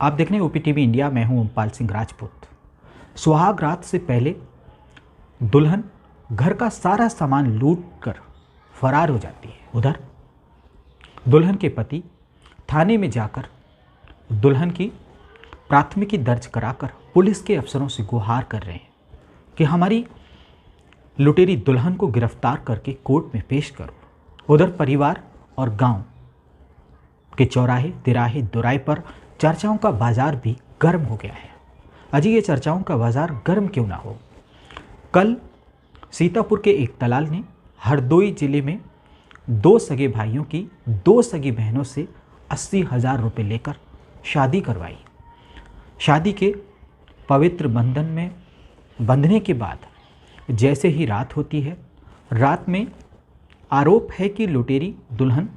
आप देख रहे हैं ओपीटीवी इंडिया। मैं हूं ओमपाल सिंह राजपूत। सुहाग रात से पहले दुल्हन घर का सारा सामान लूट कर फरार हो जाती है। उधर दुल्हन के पति थाने में जाकर दुल्हन की प्राथमिकी दर्ज कराकर पुलिस के अफसरों से गुहार कर रहे हैं कि हमारी लुटेरी दुल्हन को गिरफ्तार करके कोर्ट में पेश करो। उधर परिवार और गांव के चौराहे तिराहे दुराए पर चर्चाओं का बाजार भी गर्म हो गया है। अजी ये चर्चाओं का बाजार गर्म क्यों ना हो। कल सीतापुर के एक दलाल ने हरदोई जिले में दो सगे भाइयों की दो सगी बहनों से 80,000 रुपये लेकर शादी करवाई। शादी के पवित्र बंधन में बंधने के बाद जैसे ही रात होती है, रात में आरोप है कि लुटेरी दुल्हन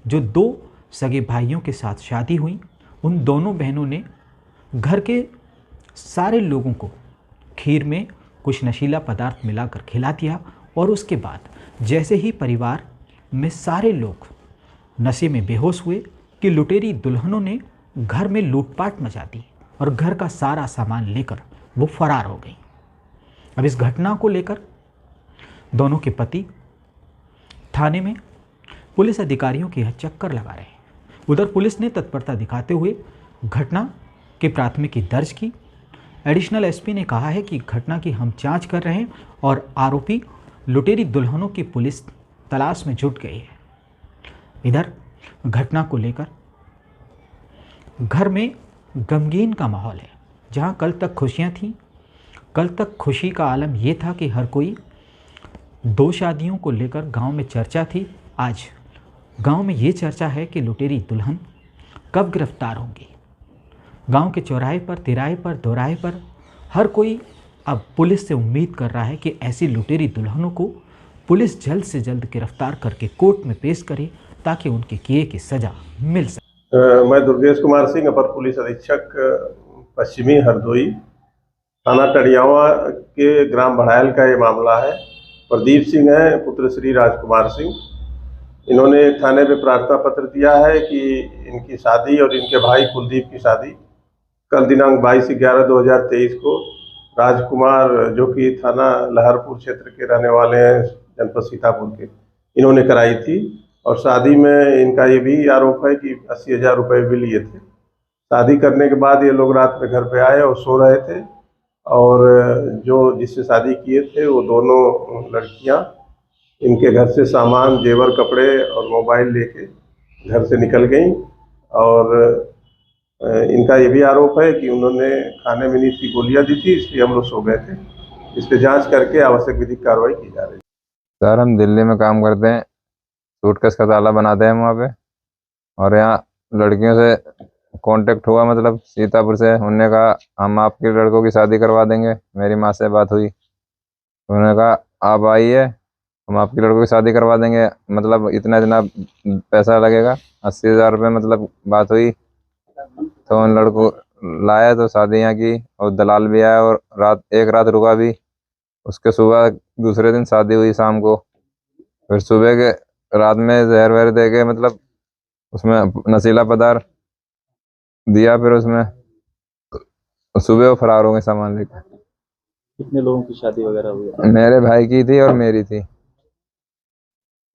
जो दो सगे भाइयों के साथ शादी हुई, उन दोनों बहनों ने घर के सारे लोगों को खीर में कुछ नशीला पदार्थ मिलाकर खिला दिया और उसके बाद जैसे ही परिवार में सारे लोग नशे में बेहोश हुए कि लुटेरी दुल्हनों ने घर में लूटपाट मचा दी और घर का सारा सामान लेकर वो फरार हो गई। अब इस घटना को लेकर दोनों के पति थाने में पुलिस अधिकारियों के चक्कर लगा रहे हैं। उधर पुलिस ने तत्परता दिखाते हुए घटना की प्राथमिकी दर्ज की। एडिशनल एसपी ने कहा है कि घटना की हम जांच कर रहे हैं और आरोपी लुटेरी दुल्हनों की पुलिस तलाश में जुट गई है। इधर घटना को लेकर घर में गमगीन का माहौल है। जहां कल तक खुशियां थीं, कल तक खुशी का आलम यह था कि हर कोई दो शादियों को लेकर गांव में चर्चा थी, आज गांव में ये चर्चा है कि लुटेरी दुल्हन कब गिरफ्तार होंगी। गांव के चौराहे पर तिराहे पर दोराहे पर हर कोई अब पुलिस से उम्मीद कर रहा है कि ऐसी लुटेरी दुल्हनों को पुलिस जल्द से जल्द गिरफ्तार करके कोर्ट में पेश करे ताकि उनके किए की सज़ा मिल सके। मैं दुर्गेश कुमार सिंह, अपर पुलिस अधीक्षक पश्चिमी हरदोई थाना टड़ियावा के ग्राम बढ़ायल का ये मामला है। प्रदीप सिंह है, पुत्र श्री राजकुमार सिंह। इन्होंने थाने में प्रार्थना पत्र दिया है कि इनकी शादी और इनके भाई कुलदीप की शादी कल दिनांक 22/11/2023 को राजकुमार, जो कि थाना लहरपुर क्षेत्र के रहने वाले हैं, जनपद सीतापुर के, इन्होंने कराई थी। और शादी में इनका ये भी आरोप है कि 80,000 रुपये भी लिए थे। शादी करने के बाद ये लोग रात में घर पे आए और सो रहे थे और जो जिससे शादी किए थे वो दोनों लड़कियां इनके घर से सामान, जेवर, कपड़े और मोबाइल लेके घर से निकल गईं। और इनका ये भी आरोप है कि उन्होंने खाने में नींद की गोलियां दी थी, इसलिए हम लोग सो गए थे। इस पर जाँच करके आवश्यक विधिक कार्रवाई की जा रही है। सर, हम दिल्ली में काम करते हैं, सूटकेस का ताला बनाते हैं वहाँ पे। और यहाँ लड़कियों से कांटेक्ट हुआ, मतलब सीतापुर से। उन्होंने कहा हम आपके लड़कों की शादी करवा देंगे। मेरी माँ से बात हुई, उन्होंने कहा आप आइए, हम आपकी लड़कों की शादी करवा देंगे, मतलब इतना इतना पैसा लगेगा, 80,000 रुपये मतलब बात हुई। तो उन लड़कों लाया तो शादी यहाँ की, और दलाल भी आया और एक रात रुका भी। उसके सुबह दूसरे दिन शादी हुई शाम को। फिर सुबह के रात में जहर वहर दे के, मतलब उसमें नशीला पदार्थ दिया, फिर उसमें सुबह वो फरार हो गए सामान लेकर। कितने लोगों की शादी वगैरह हुई? मेरे भाई की थी और मेरी थी।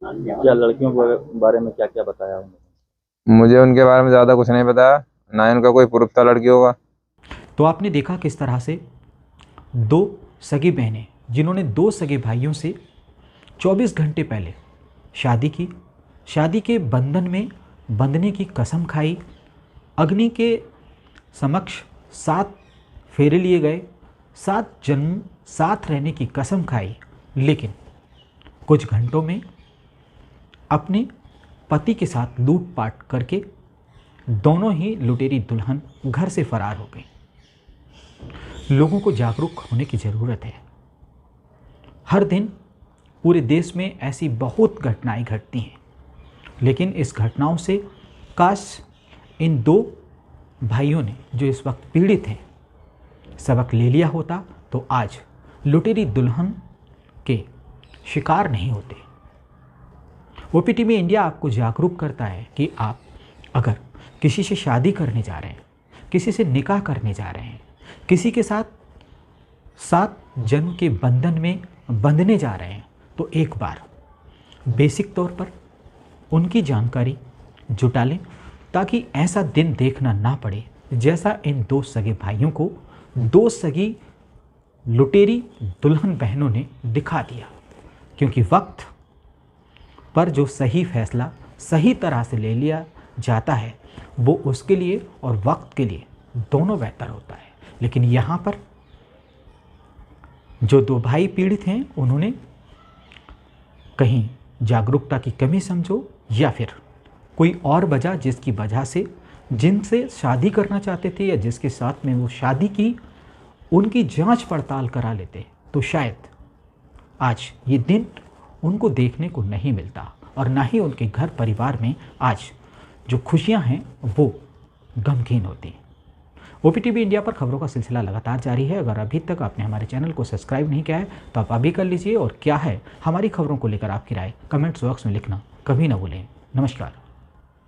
क्या लड़कियों के बारे में क्या क्या बताया उन्होंने? मुझे उनके बारे में ज़्यादा कुछ नहीं बताया, ना इनका कोई प्रूफ था लड़कियों का। तो आपने देखा किस तरह से दो सगी बहनें जिन्होंने दो सगे भाइयों से 24 घंटे पहले शादी की, शादी के बंधन में बंधने की कसम खाई, अग्नि के समक्ष 7 फेरे लिए गए, 7 जन्म साथ रहने की कसम खाई, लेकिन कुछ घंटों में अपने पति के साथ लूटपाट करके दोनों ही लुटेरी दुल्हन घर से फरार हो गई। लोगों को जागरूक होने की ज़रूरत है। हर दिन पूरे देश में ऐसी बहुत घटनाएं घटती हैं, लेकिन इस घटनाओं से काश इन दो भाइयों ने जो इस वक्त पीड़ित हैं सबक ले लिया होता तो आज लुटेरी दुल्हन के शिकार नहीं होते। ओपीटीवी इंडिया आपको जागरूक करता है कि आप अगर किसी से शादी करने जा रहे हैं, किसी से निकाह करने जा रहे हैं, किसी के साथ 7 जन्म के बंधन में बंधने जा रहे हैं, तो एक बार बेसिक तौर पर उनकी जानकारी जुटा लें ताकि ऐसा दिन देखना ना पड़े जैसा इन 2 सगे भाइयों को 2 सगी लुटेरी दुल्हन बहनों ने दिखा दिया। क्योंकि वक्त पर जो सही फैसला सही तरह से ले लिया जाता है वो उसके लिए और वक्त के लिए दोनों बेहतर होता है। लेकिन यहाँ पर जो 2 भाई पीड़ित हैं उन्होंने कहीं जागरूकता की कमी समझो या फिर कोई और वजह जिसकी वजह से जिनसे शादी करना चाहते थे या जिसके साथ में वो शादी की उनकी जांच पड़ताल करा लेते तो शायद आज ये दिन उनको देखने को नहीं मिलता और ना ही उनके घर परिवार में आज जो खुशियां हैं वो गमगीन होती। ओपीटीवी इंडिया पर खबरों का सिलसिला लगातार जारी है। अगर अभी तक आपने हमारे चैनल को सब्सक्राइब नहीं किया है तो आप अभी कर लीजिए और क्या है हमारी खबरों को लेकर आपकी राय कमेंट्स बॉक्स में लिखना कभी ना भूलें। नमस्कार।